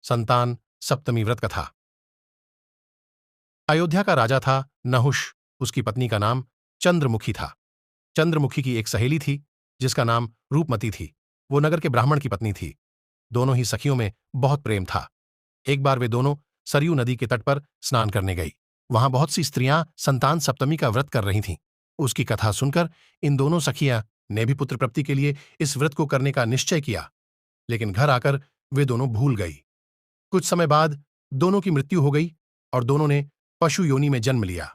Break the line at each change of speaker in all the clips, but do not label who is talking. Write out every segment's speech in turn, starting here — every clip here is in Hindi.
संतान सप्तमी व्रत कथा। अयोध्या का राजा था नहुष। उसकी पत्नी का नाम चंद्रमुखी था। चंद्रमुखी की एक सहेली थी जिसका नाम रूपमती थी। वो नगर के ब्राह्मण की पत्नी थी। दोनों ही सखियों में बहुत प्रेम था। एक बार वे दोनों सरयू नदी के तट पर स्नान करने गई। वहां बहुत सी स्त्रियां संतान सप्तमी का व्रत कर रही थीं। उसकी कथा सुनकर इन दोनों सखियां ने भी पुत्र प्राप्ति के लिए इस व्रत को करने का निश्चय किया, लेकिन घर आकर वे दोनों भूल गई। कुछ समय बाद दोनों की मृत्यु हो गई और दोनों ने पशु योनि में जन्म लिया।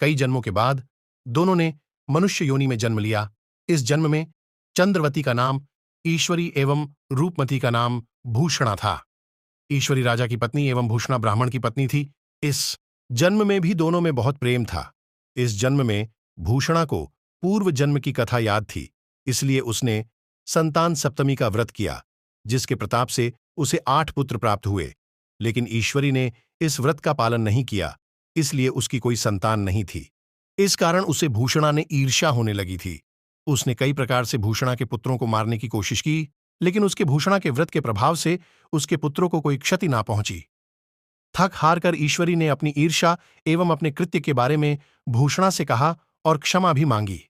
कई जन्मों के बाद दोनों ने मनुष्य योनि में जन्म लिया। इस जन्म में चंद्रवती का नाम ईश्वरी एवं रूपमती का नाम भूषणा था। ईश्वरी राजा की पत्नी एवं भूषणा ब्राह्मण की पत्नी थी। इस जन्म में भी दोनों में बहुत प्रेम था। इस जन्म में भूषणा को पूर्व जन्म की कथा याद थी, इसलिए उसने संतान सप्तमी का व्रत किया, जिसके प्रताप से उसे 8 पुत्र प्राप्त हुए। लेकिन ईश्वरी ने इस व्रत का पालन नहीं किया, इसलिए उसकी कोई संतान नहीं थी। इस कारण उसे भूषणा ने ईर्ष्या होने लगी थी। उसने कई प्रकार से भूषणा के पुत्रों को मारने की कोशिश की, लेकिन उसके भूषणा के व्रत के प्रभाव से उसके पुत्रों को कोई क्षति ना पहुंची। थक हार कर ईश्वरी ने अपनी ईर्ष्या एवं अपने कृत्य के बारे में भूषणा से कहा और क्षमा भी मांगी।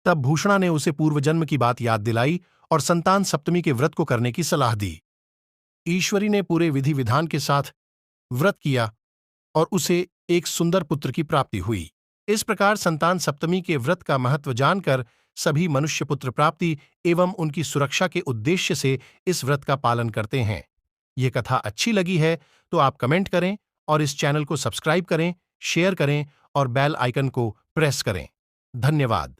तब भूषणा ने उसे पूर्वजन्म की बात याद दिलाई और संतान सप्तमी के व्रत को करने की सलाह दी। ईश्वरी ने पूरे विधि विधान के साथ व्रत किया और उसे एक सुंदर पुत्र की प्राप्ति हुई। इस प्रकार संतान सप्तमी के व्रत का महत्व जानकर सभी मनुष्य पुत्र प्राप्ति एवं उनकी सुरक्षा के उद्देश्य से इस व्रत का पालन करते हैं। ये कथा अच्छी लगी है तो आप कमेंट करें और इस चैनल को सब्सक्राइब करें, शेयर करें और बेल आइकन को प्रेस करें। धन्यवाद।